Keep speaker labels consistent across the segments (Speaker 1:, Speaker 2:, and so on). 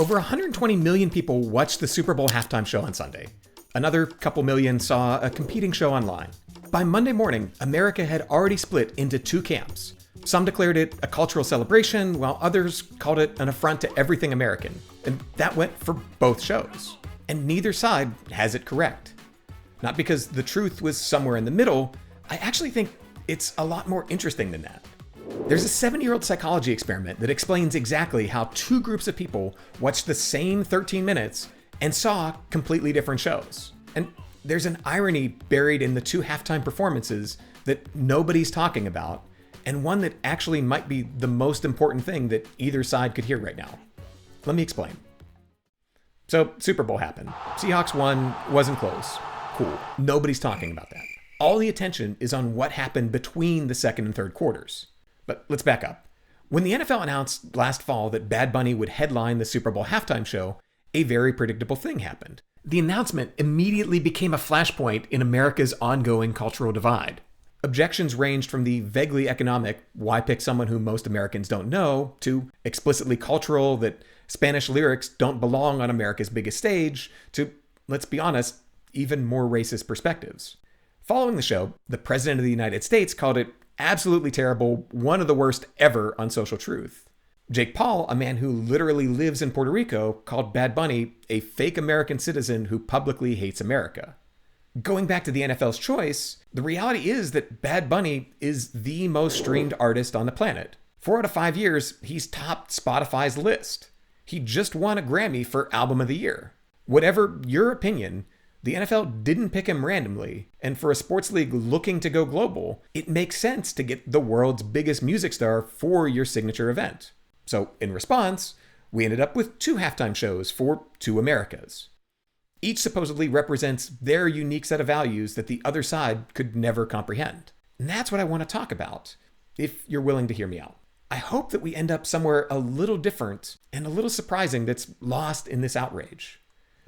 Speaker 1: Over 120 million people watched the Super Bowl halftime show on Sunday. Another couple million saw a competing show online. By Monday morning, America had already split into two camps. Some declared it a cultural celebration, while others called it an affront to everything American. And that went for both shows. And neither side has it correct. Not because the truth was somewhere in the middle, I actually think it's a lot more interesting than that. There's a 7-year-old psychology experiment that explains exactly how two groups of people watched the same 13 minutes and saw completely different shows. And there's an irony buried in the two halftime performances that nobody's talking about, and one that actually might be the most important thing that either side could hear right now. Let me explain. So, Super Bowl happened. Seahawks won, wasn't close. Cool. Nobody's talking about that. All the attention is on what happened between the second and third quarters. But let's back up. When the NFL announced last fall that Bad Bunny would headline the Super Bowl halftime show, a very predictable thing happened. The announcement immediately became a flashpoint in America's ongoing cultural divide. Objections ranged from the vaguely economic, why pick someone who most Americans don't know, to explicitly cultural, that Spanish lyrics don't belong on America's biggest stage, to, let's be honest, even more racist perspectives. Following the show, the President of the United States called it absolutely terrible, one of the worst ever on Social Truth. Jake Paul, a man who literally lives in Puerto Rico, called Bad Bunny a fake American citizen who publicly hates America. Going back to the NFL's choice, the reality is that Bad Bunny is the most streamed artist on the planet. 4 out of 5 years, he's topped Spotify's list. He just won a Grammy for Album of the Year. Whatever your opinion, the NFL didn't pick him randomly, and for a sports league looking to go global, it makes sense to get the world's biggest music star for your signature event. So, in response, we ended up with 2 halftime shows for 2 Americas. Each supposedly represents their unique set of values that the other side could never comprehend. And that's what I want to talk about, if you're willing to hear me out. I hope that we end up somewhere a little different and a little surprising that's lost in this outrage.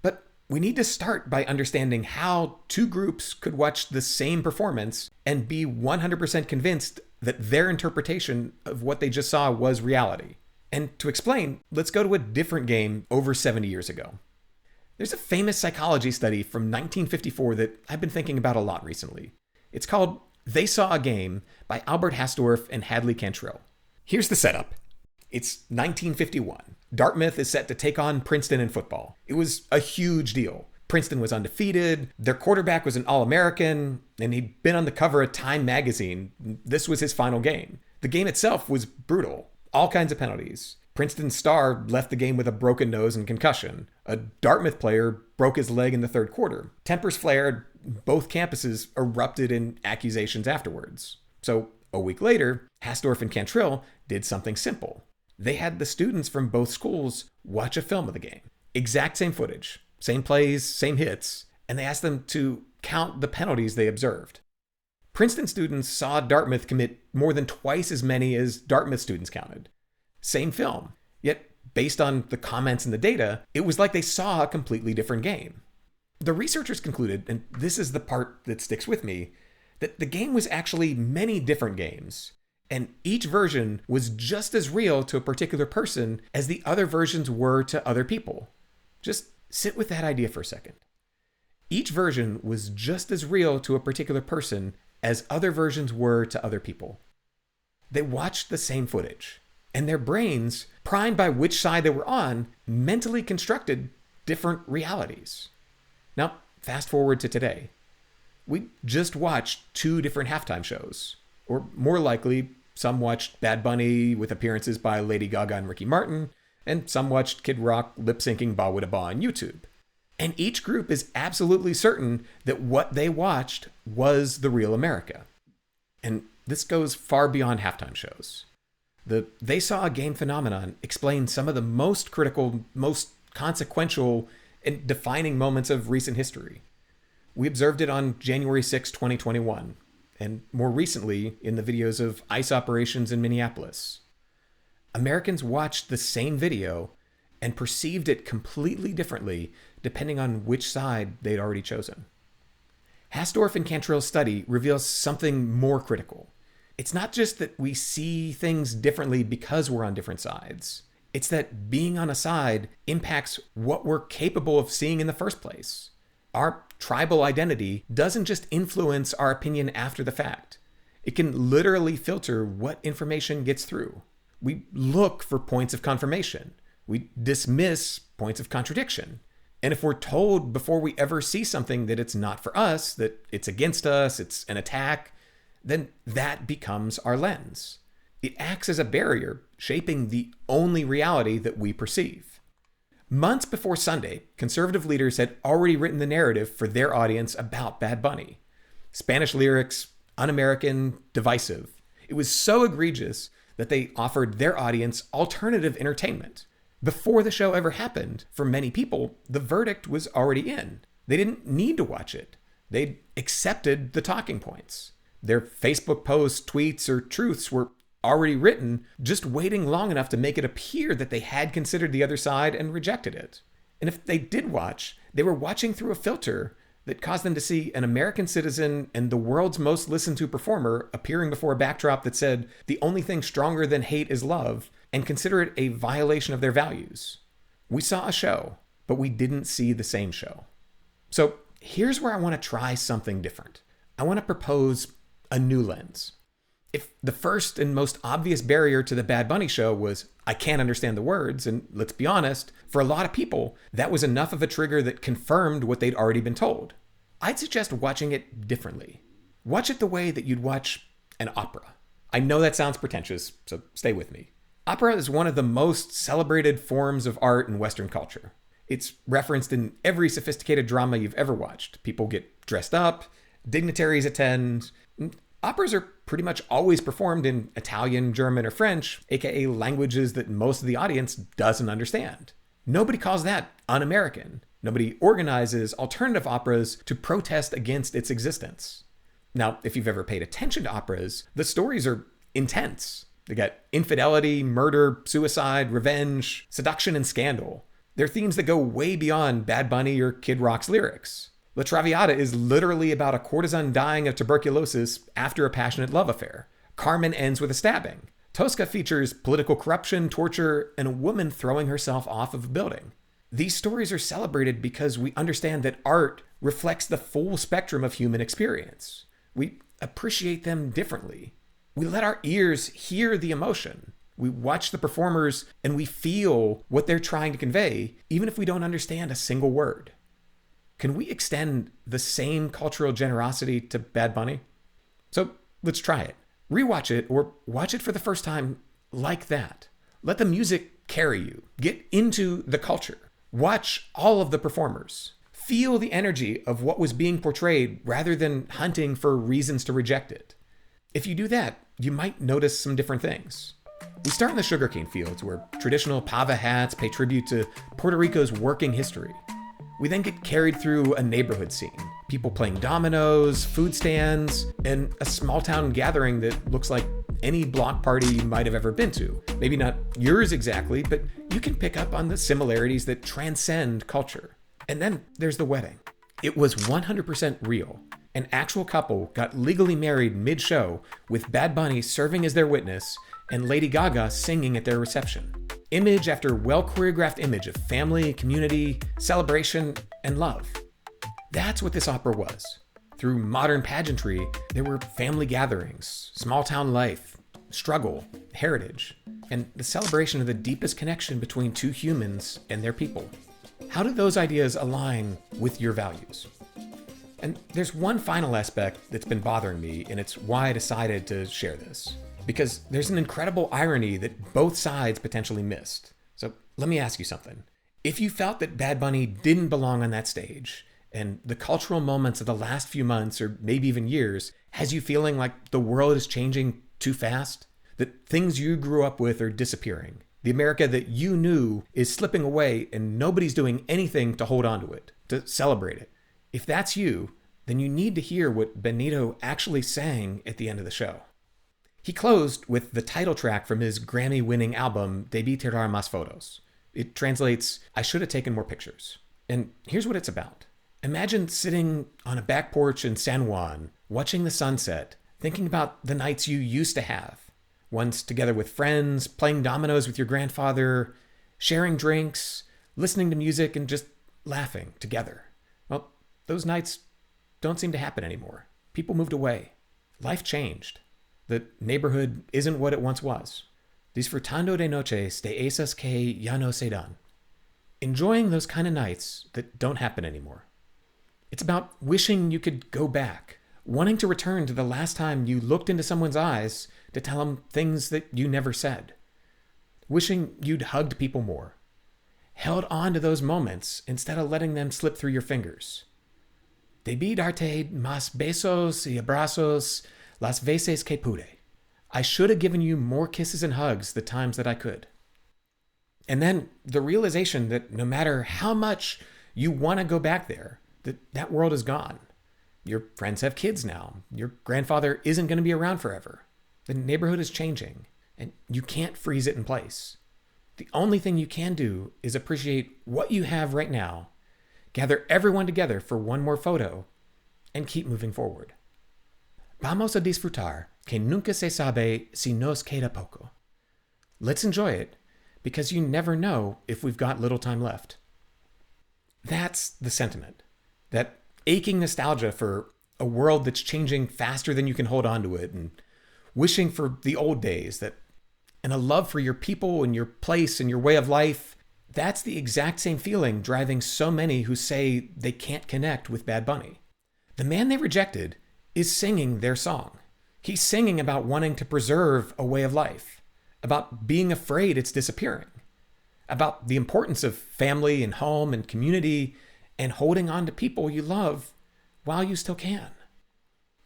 Speaker 1: But we need to start by understanding how 2 groups could watch the same performance and be 100% convinced that their interpretation of what they just saw was reality. And to explain, let's go to a different game over 70 years ago. There's a famous psychology study from 1954 that I've been thinking about a lot recently. It's called They Saw a Game by Albert Hasdorf and Hadley Cantrell. Here's the setup. It's 1951. Dartmouth is set to take on Princeton in football. It was a huge deal. Princeton was undefeated, their quarterback was an All-American, and he'd been on the cover of Time magazine. This was his final game. The game itself was brutal. All kinds of penalties. Princeton's star left the game with a broken nose and concussion. A Dartmouth player broke his leg in the third quarter. Tempers flared. Both campuses erupted in accusations afterwards. So, a week later, Hasdorf and Cantrell did something simple. They had the students from both schools watch a film of the game. Exact same footage, same plays, same hits, and they asked them to count the penalties they observed. Princeton students saw Dartmouth commit more than twice as many as Dartmouth students counted. Same film. Yet, based on the comments and the data, it was like they saw a completely different game. The researchers concluded, and this is the part that sticks with me, that the game was actually many different games, and each version was just as real to a particular person as the other versions were to other people. Just sit with that idea for a second. Each version was just as real to a particular person as other versions were to other people. They watched the same footage, and their brains, primed by which side they were on, mentally constructed different realities. Now, fast forward to today. We just watched 2 different halftime shows. Or more likely, some watched Bad Bunny with appearances by Lady Gaga and Ricky Martin, and some watched Kid Rock lip-syncing Ba Wada Ba on YouTube. And each group is absolutely certain that what they watched was the real America. And this goes far beyond halftime shows. The They Saw a Game phenomenon explains some of the most critical, most consequential, and defining moments of recent history. We observed it on January 6, 2021, and more recently in the videos of ICE operations in Minneapolis. Americans watched the same video and perceived it completely differently depending on which side they'd already chosen. Hasdorf and Cantrell's study reveals something more critical. It's not just that we see things differently because we're on different sides. It's that being on a side impacts what we're capable of seeing in the first place. Our tribal identity doesn't just influence our opinion after the fact. It can literally filter what information gets through. We look for points of confirmation. We dismiss points of contradiction. And if we're told before we ever see something that it's not for us, that it's against us, it's an attack, then that becomes our lens. It acts as a barrier, shaping the only reality that we perceive. Months before Sunday, conservative leaders had already written the narrative for their audience about Bad Bunny. Spanish lyrics, un-American, divisive. It was so egregious that they offered their audience alternative entertainment. Before the show ever happened, for many people, the verdict was already in. They didn't need to watch it. They'd accepted the talking points. Their Facebook posts, tweets, or truths were already written, just waiting long enough to make it appear that they had considered the other side and rejected it. And if they did watch, they were watching through a filter that caused them to see an American citizen and the world's most listened to performer appearing before a backdrop that said the only thing stronger than hate is love, and consider it a violation of their values. We saw a show, but we didn't see the same show. So here's where I want to try something different. I want to propose a new lens. If the first and most obvious barrier to the Bad Bunny show was, I can't understand the words, and let's be honest, for a lot of people, that was enough of a trigger that confirmed what they'd already been told. I'd suggest watching it differently. Watch it the way that you'd watch an opera. I know that sounds pretentious, so stay with me. Opera is one of the most celebrated forms of art in Western culture. It's referenced in every sophisticated drama you've ever watched. People get dressed up, dignitaries attend. Operas are pretty much always performed in Italian, German, or French, aka languages that most of the audience doesn't understand. Nobody calls that un-American. Nobody organizes alternative operas to protest against its existence. Now, if you've ever paid attention to operas, the stories are intense. They got infidelity, murder, suicide, revenge, seduction, and scandal. They're themes that go way beyond Bad Bunny or Kid Rock's lyrics. La Traviata is literally about a courtesan dying of tuberculosis after a passionate love affair. Carmen ends with a stabbing. Tosca features political corruption, torture, and a woman throwing herself off of a building. These stories are celebrated because we understand that art reflects the full spectrum of human experience. We appreciate them differently. We let our ears hear the emotion. We watch the performers and we feel what they're trying to convey, even if we don't understand a single word. Can we extend the same cultural generosity to Bad Bunny? So let's try it. Rewatch it or watch it for the first time like that. Let the music carry you. Get into the culture. Watch all of the performers. Feel the energy of what was being portrayed rather than hunting for reasons to reject it. If you do that, you might notice some different things. We start in the sugarcane fields where traditional pava hats pay tribute to Puerto Rico's working history. We then get carried through a neighborhood scene. People playing dominoes, food stands, and a small town gathering that looks like any block party you might have ever been to. Maybe not yours exactly, but you can pick up on the similarities that transcend culture. And then there's the wedding. It was 100% real. An actual couple got legally married mid-show with Bad Bunny serving as their witness and Lady Gaga singing at their reception. Image after well-choreographed image of family, community, celebration, and love. That's what this opera was. Through modern pageantry, there were family gatherings, small-town life, struggle, heritage, and the celebration of the deepest connection between two humans and their people. How do those ideas align with your values? And there's one final aspect that's been bothering me, and it's why I decided to share this. Because there's an incredible irony that both sides potentially missed. So let me ask you something. If you felt that Bad Bunny didn't belong on that stage, and the cultural moments of the last few months or maybe even years has you feeling like the world is changing too fast, that things you grew up with are disappearing, the America that you knew is slipping away and nobody's doing anything to hold on to it, to celebrate it. If that's you, then you need to hear what Benito actually sang at the end of the show. He closed with the title track from his Grammy-winning album, Debí Tirar Más Fotos. It translates, I should have taken more pictures. And here's what it's about. Imagine sitting on a back porch in San Juan, watching the sunset, thinking about the nights you used to have. Ones together with friends, playing dominoes with your grandfather, sharing drinks, listening to music, and just laughing together. Well, those nights don't seem to happen anymore. People moved away. Life changed. The neighborhood isn't what it once was. Disfrutando de noches de esas que ya no se dan. Enjoying those kind of nights that don't happen anymore. It's about wishing you could go back, wanting to return to the last time you looked into someone's eyes to tell them things that you never said. Wishing you'd hugged people more, held on to those moments instead of letting them slip through your fingers. Debí darte más besos y abrazos las veces que pude. I should have given you more kisses and hugs the times that I could. And then the realization that no matter how much you want to go back there, that world is gone. Your friends have kids now. Your grandfather isn't going to be around forever. The neighborhood is changing, and you can't freeze it in place. The only thing you can do is appreciate what you have right now, gather everyone together for one more photo, and keep moving forward. Vamos a disfrutar, que nunca se sabe si nos queda poco. Let's enjoy it, because you never know if we've got little time left. That's the sentiment. That aching nostalgia for a world that's changing faster than you can hold on to it, and wishing for the old days, and a love for your people and your place and your way of life. That's the exact same feeling driving so many who say they can't connect with Bad Bunny. The man they rejected is singing their song. He's singing about wanting to preserve a way of life, about being afraid it's disappearing, about the importance of family and home and community and holding on to people you love while you still can.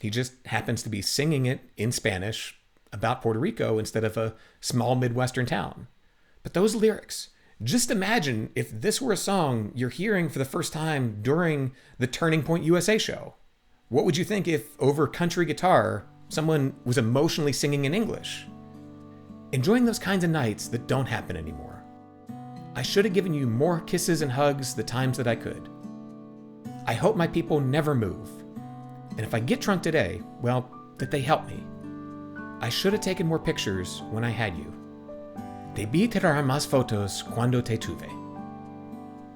Speaker 1: He just happens to be singing it in Spanish about Puerto Rico instead of a small Midwestern town. But those lyrics, just imagine if this were a song you're hearing for the first time during the Turning Point USA show. What would you think if over country guitar, someone was emotionally singing in English? Enjoying those kinds of nights that don't happen anymore. I should have given you more kisses and hugs the times that I could. I hope my people never move. And if I get drunk today, well, that they help me. I should have taken more pictures when I had you. Debí tirar más fotos cuando te tuve.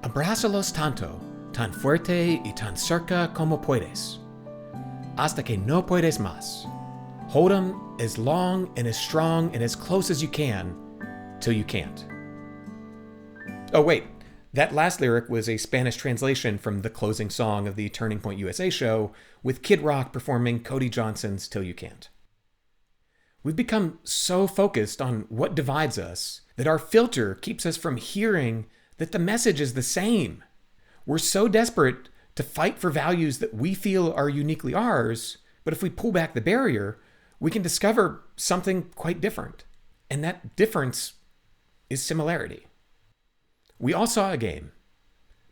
Speaker 1: Abrázalos tanto, tan fuerte y tan cerca como puedes. Hasta que no puedes más. Hold them as long and as strong and as close as you can, till you can't. Oh wait, that last lyric was a Spanish translation from the closing song of the Turning Point USA show, with Kid Rock performing Cody Johnson's Til You Can't. We've become so focused on what divides us that our filter keeps us from hearing that the message is the same. We're so desperate to fight for values that we feel are uniquely ours, but if we pull back the barrier, we can discover something quite different. And that difference is similarity. We all saw a game,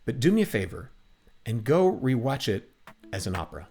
Speaker 1: but do me a favor and go rewatch it as an opera.